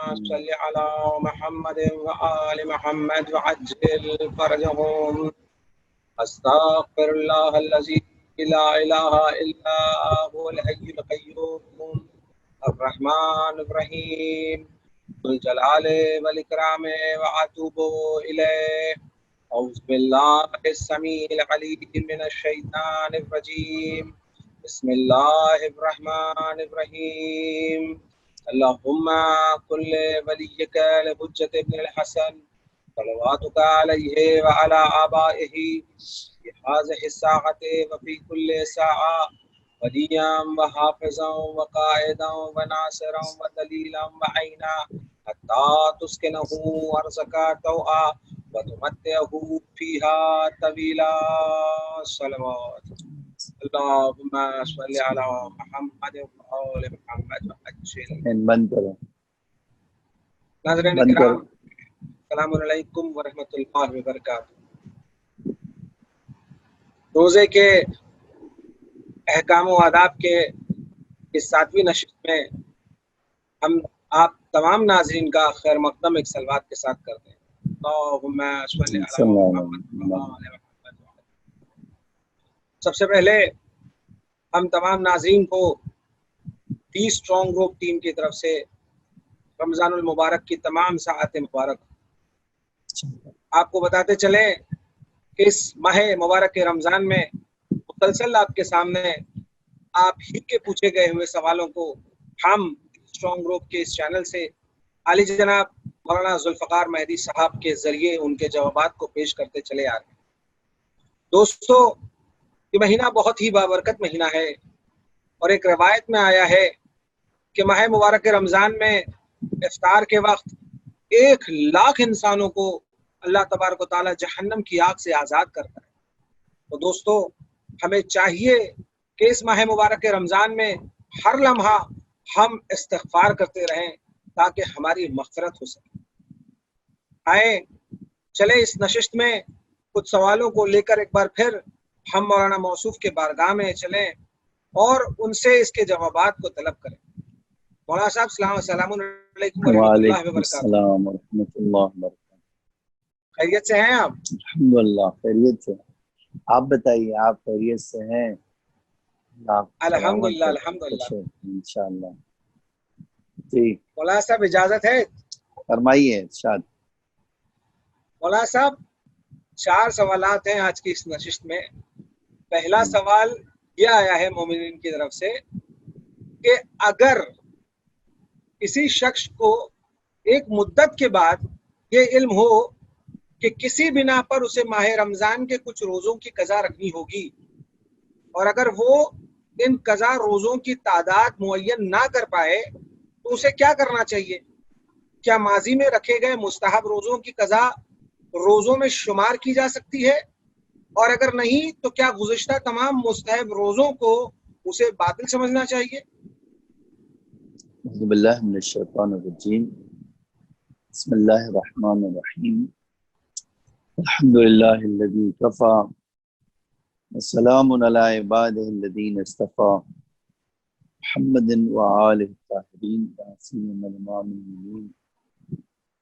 صل على محمد وآل محمد وعجل فرجهم استغفر الله الذي لا إله إلا هو الحي القيوم الرحمن الرحيم ذو الجلال والإكرام وأتوب إليه أعوذ بالله السميع العليم من الشيطان الرجيم بسم الله الرحمن الرحيم اللهم كل وليك لحجة ابن الحسن صلواتك عليه وعلى آبائه في هذه الساعة وفي كل ساعة وليا وحافظا وقائدا وناصرا ودليلا وعينا حتى تسكنه أرضك طوعا وتمتعه فيها طويلا صلوات اللهم صل على محمد وآل محمد وعجل. بند کرو ناظرین کرام السلام علیکم ورحمۃ اللہ وبرکاتہ. روزے کے احکام و آداب کے اس 7ویں نشست میں ہم آپ تمام ناظرین کا خیر مقدم ایک صلوات کے ساتھ کرتے ہیں. اللہم صل علی محمد وآل محمد. سب سے پہلے ہم تمام ناظرین کو ٹی اسٹرانگ گروپ ٹیم کی طرف سے رمضان المبارک کی تمام ساعت مبارک. آپ کو بتاتے چلیں کہ اس ماہ مبارک کے رمضان میں مسلسل آپ کے سامنے آپ ہی کے پوچھے گئے ہوئے سوالوں کو ہم اسٹرانگ گروپ کے اس چینل سے عالی جناب مولانا ذوالفقار مہدی صاحب کے ذریعے ان کے جوابات کو پیش کرتے چلے آ رہے ہیں. دوستو یہ مہینہ بہت ہی بابرکت مہینہ ہے اور ایک روایت میں آیا ہے کہ ماہ مبارک رمضان میں افطار کے وقت 1,00,000 انسانوں کو اللہ تبارک و تعالی جہنم کی آگ سے آزاد کرتا ہے. تو دوستو ہمیں چاہیے کہ اس ماہ مبارک رمضان میں ہر لمحہ ہم استغفار کرتے رہیں تاکہ ہماری مغفرت ہو سکے. آئیں چلے اس نشست میں کچھ سوالوں کو لے کر ایک بار پھر ہم مولانا موصوف کے بارگاہ میں چلیں اور ان سے اس کے جوابات کو طلب کریں. مولانا صاحب السلام علیکم ورحمۃ اللہ وبرکاتہ. السلام ورحمۃ اللہ وبرکاتہ. خیریت سے ہیں آپ؟ الحمدللہ خیریت سے. آپ بتائیے آپ خیریت سے ہیں؟ الحمدللہ الحمدللہ انشاءاللہ. جی مولانا صاحب اجازت ہے؟ فرمائیے ارشاد. مولانا صاحب 4 سوالات ہیں آج کی اس نشست میں. پہلا سوال یہ آیا ہے مومنین کی طرف سے کہ اگر کسی شخص کو ایک مدت کے بعد یہ علم ہو کہ کسی بنا پر اسے ماہ رمضان کے کچھ روزوں کی قضا رکھنی ہوگی اور اگر وہ ان قضا روزوں کی تعداد معین نہ کر پائے تو اسے کیا کرنا چاہیے؟ کیا ماضی میں رکھے گئے مستحب روزوں کی قضا روزوں میں شمار کی جا سکتی ہے؟ اور اگر نہیں تو کیا گزشتہ تمام مستحب روزوں کو اسے باطل سمجھنا چاہیے؟ اعوذ باللہ من الشیطان الرجیم. بسم اللہ الرحمن الرحیم. الحمدللہ الذی کفا والسلام علی عبادہ الذین اصطفى محمد وآلہ الطاہرین یاسین الامام المؤمنین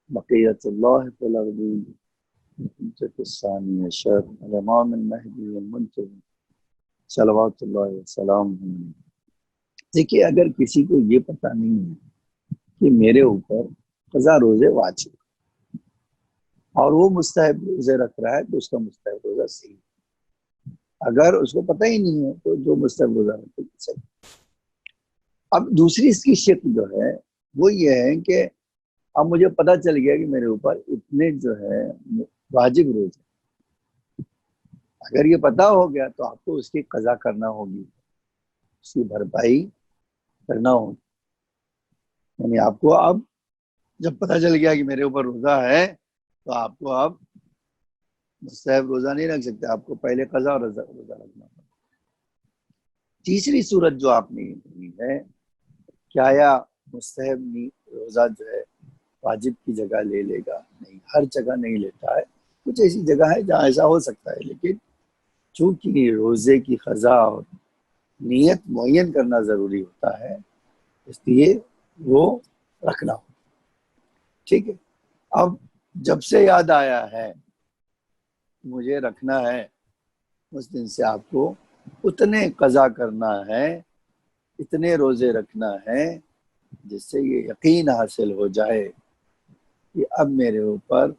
بقیۃ اللہ فی الارض حجۃ الثانی عشر الامام المہدی المنتظر صلوات اللہ وسلامہ علیہ. دیکھیے اگر کسی کو یہ پتہ نہیں ہے کہ میرے اوپر قضا روزے واجب اور وہ مستحب روزے رکھ رہا ہے تو اس کا مستحب روزہ صحیح ہے. اگر اس کو پتہ ہی نہیں ہے تو جو مستحب روزہ رکھے صحیح. اب دوسری اس کی شک جو ہے وہ یہ ہے کہ اب مجھے پتہ چل گیا کہ میرے اوپر اتنے جو ہے واجب روزے. اگر یہ پتہ ہو گیا تو آپ کو اس کی قضا کرنا ہوگی, اس کی بھرپائی کرنا ہوگی. یعنی آپ کو اب جب پتہ چل گیا کہ میرے اوپر روزہ ہے تو آپ کو اب مستحب روزہ نہیں رکھ سکتے, آپ کو پہلے قضا اور روزہ رکھنا ہوگا. تیسری صورت جو آپ نے کی ہے کہ آیا مستحب روزہ جو ہے واجب کی جگہ لے لے گا؟ نہیں, ہر جگہ نہیں لیتا ہے. کچھ ایسی جگہ ہے جہاں ایسا ہو سکتا ہے, لیکن چونکہ روزے کی قضا اور نیت معین کرنا ضروری ہوتا ہے اس لیے وہ رکھنا ہو. ٹھیک ہے. اب جب سے یاد آیا ہے مجھے رکھنا ہے اس دن سے آپ کو اتنے قضا کرنا ہے، اتنے روزے رکھنا ہے جس سے یہ یقین حاصل ہو جائے کہ اب میرے اوپر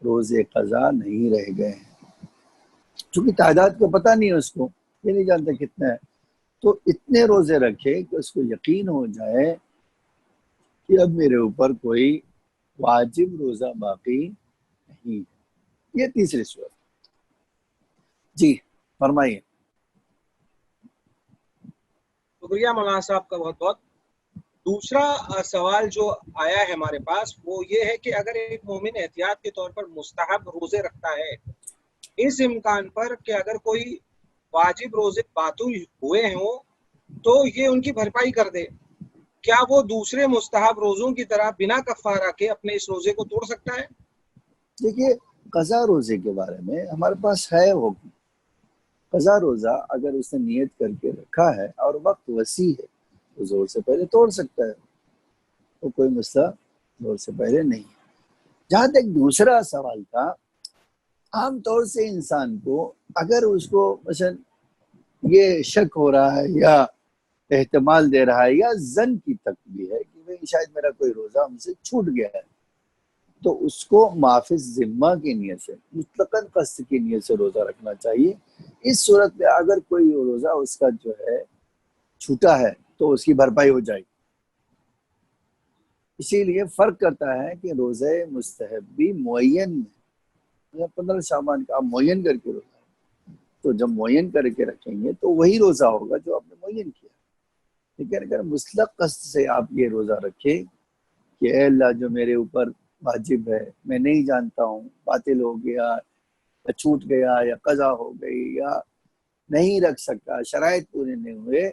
روزے قضا نہیں رہ گئے ہیں. چونکہ تعداد کو پتہ نہیں ہے، اس کو یہ نہیں جانتا کتنا ہے، تو اتنے روزے رکھے کہ اس کو یقین ہو جائے کہ اب میرے اوپر کوئی واجب روزہ باقی نہیں. یہ تیسری صورت. جی فرمائیے. شکریہ مولانا صاحب کا بہت بہت. دوسرا سوال جو آیا ہے ہمارے پاس وہ یہ ہے کہ اگر ایک مومن احتیاط کے طور پر مستحب روزے رکھتا ہے، اس امکان پر کہ اگر کوئی واجب روزے باطل ہوئے ہوں تو یہ ان کی بھرپائی کر دے، کیا وہ دوسرے مستحب روزوں کی طرح بنا کفارہ کے اپنے اس روزے کو توڑ سکتا ہے؟ دیکھیے قضا روزے کے بارے میں ہمارے پاس ہے حکم. قضا روزہ اگر اس نے نیت کر کے رکھا ہے اور وقت وسیع ہے تو زور سے پہلے توڑ سکتا ہے، وہ کوئی مسئلہ زور سے پہلے نہیں ہے. جہاں تک دوسرا سوال تھا، عام طور سے انسان کو اگر اس کو مثلا یہ شک ہو رہا ہے یا احتمال دے رہا ہے یا ظن کی تک بھی ہے کہ شاید میرا کوئی روزہ ہم سے چھوٹ گیا ہے، تو اس کو معافی ذمہ کی نیت سے، مطلقاً قصد کی نیت سے روزہ رکھنا چاہیے. اس صورت میں اگر کوئی روزہ اس کا جو ہے چھوٹا ہے تو اس کی بھرپائی ہو جائے گی. اسی لیے فرق کرتا ہے کہ روزہ مستحبی معین 15 شعبان کا آپ معین کر کے روزہ، تو جب معین کر کے رکھیں گے تو وہی روزہ ہوگا جو آپ نے معین کیا. لیکن اگر مطلق قصد سے آپ یہ روزہ رکھیں کہ اے اللہ جو میرے اوپر واجب ہے میں نہیں جانتا ہوں، باطل ہو گیا یا چھوٹ گیا یا قضا ہو گئی یا نہیں رکھ سکا، شرائط پورے نہیں ہوئے،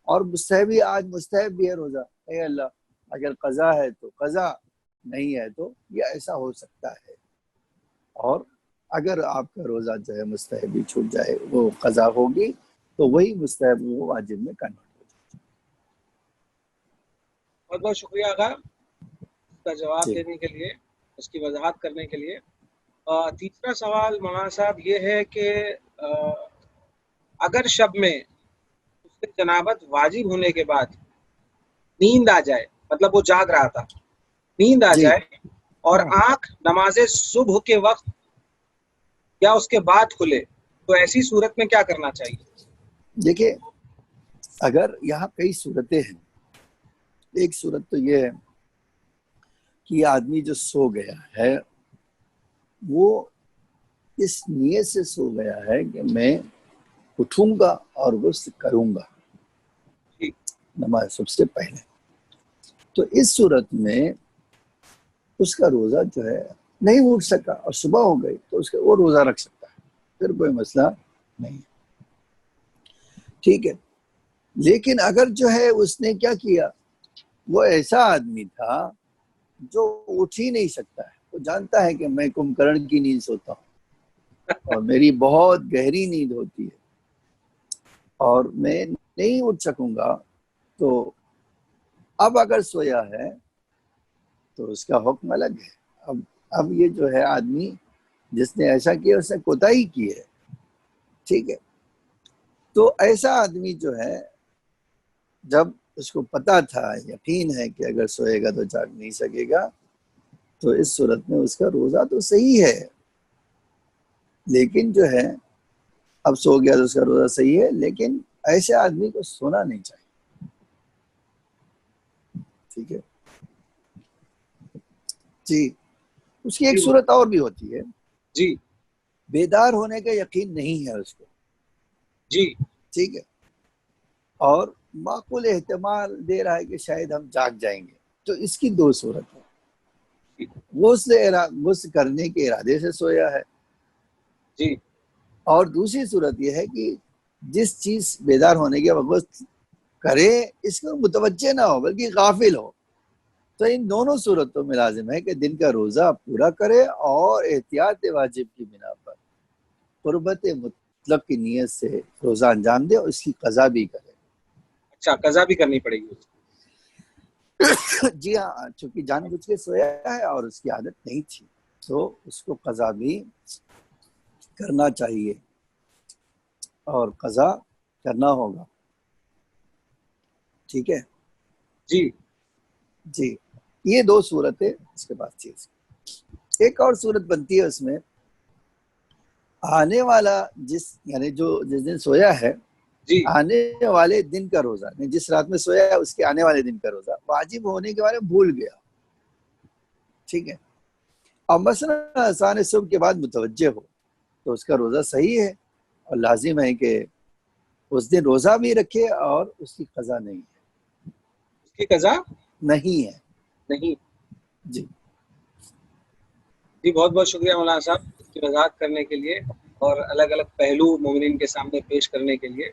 اور مستحبی آج مستحب بھی ہے روزہ، اے اللہ اگر قضا ہے تو قضا، نہیں ہے تو یہ ایسا ہو سکتا ہے. اور اگر آپ کا روزہ جو ہے مستحبی چھوٹ جائے وہ قضا ہوگی تو وہی مستحب وہ واجب میں کنورٹ ہو جائے. بہت بہت شکریہ آقا اس کا جواب جی دینے کے لیے، اس کی وضاحت کرنے کے لیے. تیسرا سوال مولانا صاحب یہ ہے کہ اگر شب میں اس سے جنابت واجب ہونے کے بعد نیند آ جائے، مطلب وہ جاگ رہا تھا، نیند آ جی جائے اور ہاں آنکھ نماز صبح کے وقت یا اس کے بعد کھلے، تو ایسی صورت میں کیا کرنا چاہیے؟ دیکھیے اگر یہاں کئی صورتیں ہیں. ایک صورت تو یہ ہے کہ یہ آدمی جو سو گیا ہے وہ اس نیت سے سو گیا ہے کہ میں اٹھوں گا اور غسل کروں گا جی نماز صبح سے پہلے، تو اس صورت میں اس کا روزہ جو ہے نہیں اٹھ سکا اور صبح ہو گئی تو اس کا وہ روزہ رکھ سکتا ہے، پھر کوئی مسئلہ نہیں. ٹھیک ہے. لیکن اگر جو ہے اس نے کیا کیا، وہ ایسا آدمی تھا جو اٹھ ہی نہیں سکتا ہے، وہ جانتا ہے کہ میں کمکرن کی نیند سوتا ہوں اور میری بہت گہری نیند ہوتی ہے اور میں نہیں اٹھ سکوں گا، تو اب اگر سویا ہے تو اس کا حکم الگ ہے. اب یہ جو ہے آدمی جس نے ایسا کیا اس نے کوتاہی کی ہے. ٹھیک ہے. تو ایسا آدمی جو ہے جب اس کو پتا تھا، یقین ہے کہ اگر سوئے گا تو جاگ نہیں سکے گا، تو اس صورت میں اس کا روزہ تو صحیح ہے، لیکن جو ہے اب سو گیا تو اس کا روزہ صحیح ہے، لیکن ایسے آدمی کو سونا نہیں چاہیے. ٹھیک ہے جی. اس کی ایک صورت اور بھی ہوتی ہے، جی بیدار ہونے کا یقین نہیں ہے اس کو. جی ٹھیک ہے. اور معقول احتمال دے رہا ہے کہ شاید ہم جاگ جائیں گے، تو اس کی دو صورت ہے. غسل کرنے کے ارادے سے سویا ہے، جی اور دوسری صورت یہ ہے کہ جس چیز بیدار ہونے کے وقت کرے اس کو متوجہ نہ ہو بلکہ غافل ہو. تو ان دونوں صورتوں میں لازم ہے کہ دن کا روزہ پورا کرے اور احتیاط واجب کی بنا پر قربت مطلق کی نیت سے روزہ انجام دے اور اس کی قضا بھی کرے. اچھا، قضا بھی کرنی پڑے گی. جی ہاں، چونکہ جان بوجھ کے سویا ہے اور اس کی عادت نہیں تھی تو اس کو قضا بھی کرنا چاہیے اور قضا کرنا ہوگا. ٹھیک ہے جی جی. یہ دو صورتیں اس کے بعد چیز. ایک اور صورت بنتی ہے اس میں، آنے والا یعنی جو جس دن سویا ہے جی آنے والے دن کا روزہ، جس رات میں سویا ہے اس کے آنے والے دن کا روزہ واجب ہونے کے بارے میں بھول گیا. ٹھیک ہے. اور مثلا اذان صبح کے بعد متوجہ ہو تو اس کا روزہ صحیح ہے اور لازم ہے کہ اس دن روزہ بھی رکھے اور اس کی قضا نہیں ہے. اس کی قضا نہیں ہے. نہیں. جی جی بہت بہت شکریہ مولانا صاحب اس کی وضاحت کرنے کے لیے اور الگ الگ پہلو مومنین کے سامنے پیش کرنے کے لیے.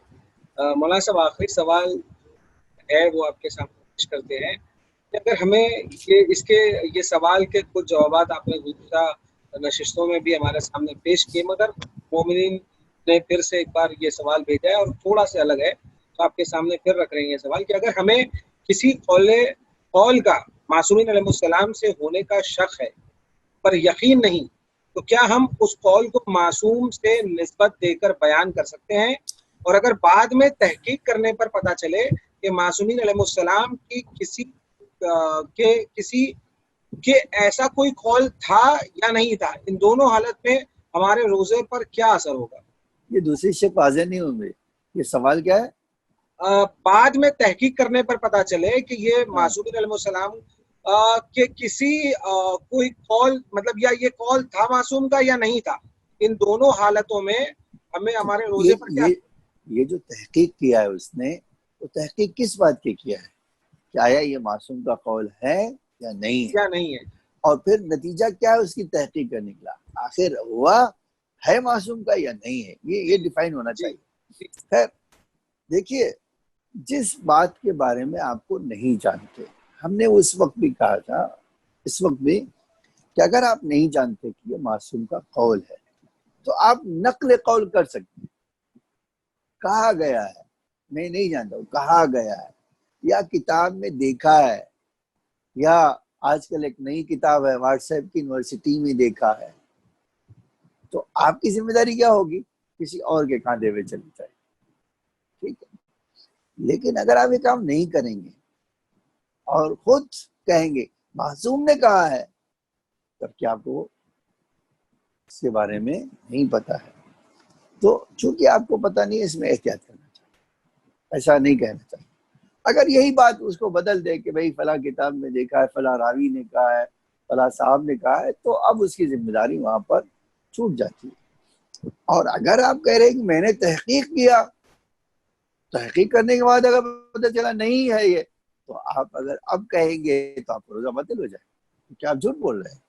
مولانا صاحب آخری سوال ہے وہ آپ کے سامنے پیش کرتے ہیں کہ اگر ہمیں یہ سوال کے کچھ جوابات آپ نے گزشتہ نشستوں میں بھی ہمارے سامنے پیش کیے، مگر مومنین نے پھر سے ایک بار یہ سوال بھیجا ہے اور تھوڑا سا الگ ہے تو آپ کے سامنے پھر رکھ رہے ہیں یہ سوال کہ اگر ہمیں کسی قول کا معصومین علیہ السلام سے ہونے کا شک ہے پر یقین نہیں تو کیا ہم اس قول کو معصوم سے نسبت دے کر بیان کر سکتے ہیں؟ اور اگر بعد میں تحقیق کرنے پر پتہ چلے کہ معصومین علیہ السلام کی کسی کہ ایسا کوئی قول تھا یا نہیں تھا، ان دونوں حالت میں ہمارے روزے پر کیا اثر ہوگا؟ یہ دوسری شک واضح نہیں ہوں گے. یہ سوال کیا ہے؟ بعد میں تحقیق کرنے پر پتہ چلے کہ یہ معصومین علیہ السلام کہ کسی کوئی قول مطلب یا یہ قول تھا معصوم کا یا نہیں تھا، ان دونوں حالتوں میں ہمیں ہمارے روزے پر کیا؟ یہ جو تحقیق کیا ہے اس نے، وہ تحقیق کس بات کی کیا ہے کہ آیا یہ معصوم کا قول ہے یا نہیں ہے، اور پھر نتیجہ کیا ہے اس کی تحقیق کا نکلا، آخر ہوا ہے معصوم کا یا نہیں ہے، یہ ڈیفائن ہونا چاہیے. خیر دیکھیے، جس بات کے بارے میں آپ کو نہیں جانتے، ہم نے اس وقت بھی کہا تھا اس وقت بھی کہ اگر آپ نہیں جانتے کہ یہ معصوم کا قول ہے تو آپ نقل قول کر سکتے ہیں. کہا گیا ہے، میں نہیں جانتا ہوں، کہا گیا ہے یا کتاب میں دیکھا ہے یا آج کل ایک نئی کتاب ہے واٹس ایپ کی یونیورسٹی میں دیکھا ہے، تو آپ کی ذمہ داری کیا ہوگی؟ کسی اور کے کاندھے پہ چلی جائے. ٹھیک ہے. لیکن اگر آپ یہ کام نہیں کریں گے اور خود کہیں گے معصوم نے کہا ہے، تب کیا آپ کو اس کے بارے میں نہیں پتا ہے. تو چونکہ آپ کو پتہ نہیں ہے، اس میں احتیاط کرنا چاہیے، ایسا نہیں کہنا چاہیے. اگر یہی بات اس کو بدل دے کہ بھئی فلاں کتاب میں دیکھا ہے، فلاں راوی نے کہا ہے، فلاں صاحب نے کہا ہے، تو اب اس کی ذمہ داری وہاں پر چھوٹ جاتی ہے. اور اگر آپ کہہ رہے ہیں کہ میں نے تحقیق کیا، تحقیق کرنے کے بعد اگر پتہ چلا نہیں ہے یہ، تو آپ اگر اب کہیں گے تو آپ روزہ باطل ہو جائے، کیا آپ جھوٹ بول رہے ہیں.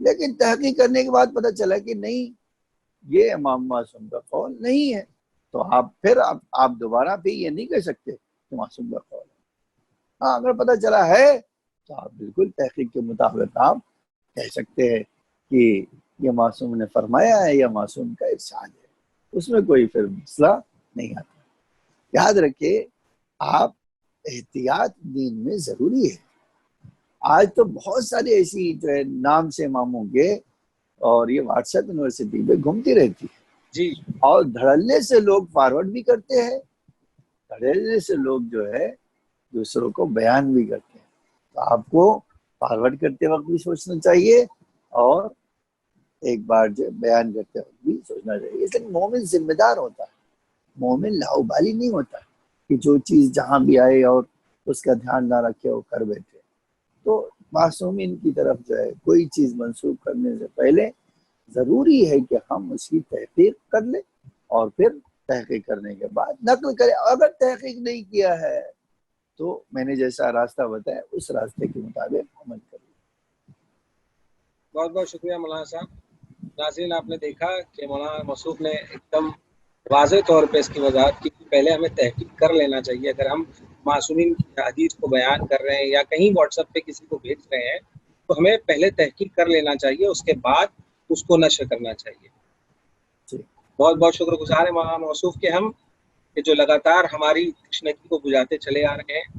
لیکن تحقیق کرنے کے بعد پتہ چلا کہ نہیں، یہ امام معصوم کا قول نہیں ہے، تو آپ دوبارہ بھی یہ نہیں کہہ سکتے کہ معصوم کا قول ہے. ہاں اگر پتہ چلا ہے تو آپ بالکل تحقیق کے مطابق آپ کہہ سکتے ہیں کہ یہ معصوم نے فرمایا ہے یا معصوم کا ارشاد ہے، اس میں کوئی پھر مسئلہ نہیں آتا. یاد رکھیے، آپ احتیاط دین میں ضروری ہے. آج تو بہت ساری ایسی جو ہے نام سے اماموں کے اور یہ واٹس ایپ یونیورسٹی پہ گھومتی رہتی ہے جی. اور دھڑلے سے لوگ فارورڈ بھی کرتے ہیں، دھڑلے سے لوگ جو ہے دوسروں کو بیان بھی کرتے ہیں. تو آپ کو فارورڈ کرتے وقت بھی سوچنا چاہیے اور ایک بار جو بیان کرتے وقت بھی سوچنا چاہیے. اس لیے مومن ذمہ دار ہوتا ہے، مومن لاؤبالی نہیں ہوتا کہ جو چیز جہاں بھی آئے اور اس کا دھیان نہ رکھے وہ کر بیٹھے. تو معصومین کی طرف جو ہے کوئی چیز منسوخ کرنے سے پہلے ضروری ہے کہ ہم اس کی تحقیق کر لیں اور پھر تحقیق کرنے کے بعد نقل کریں. اگر تحقیق نہیں کیا ہے تو میں نے جیسا راستہ بتایا اس راستے کے مطابق عمل کریں. بہت بہت شکریہ مولانا صاحب. ناظرین، آپ نے دیکھا کہ مولانا موصوف نے ایک دم واضح طور پہ اس کی وضاحت کی کہ پہلے ہمیں تحقیق کر لینا چاہیے. اگر ہم معصومین کی حدیث کو بیان کر رہے ہیں یا کہیں واٹس ایپ پہ کسی کو بھیج رہے ہیں تو ہمیں پہلے تحقیق کر لینا چاہیے، اس کے بعد اس کو نشر کرنا چاہیے. بہت بہت شکر گزار ہیں مولانا موصوف کے ہم کہ جو لگاتار ہماری تشنگی کو بجھاتے چلے آ رہے ہیں.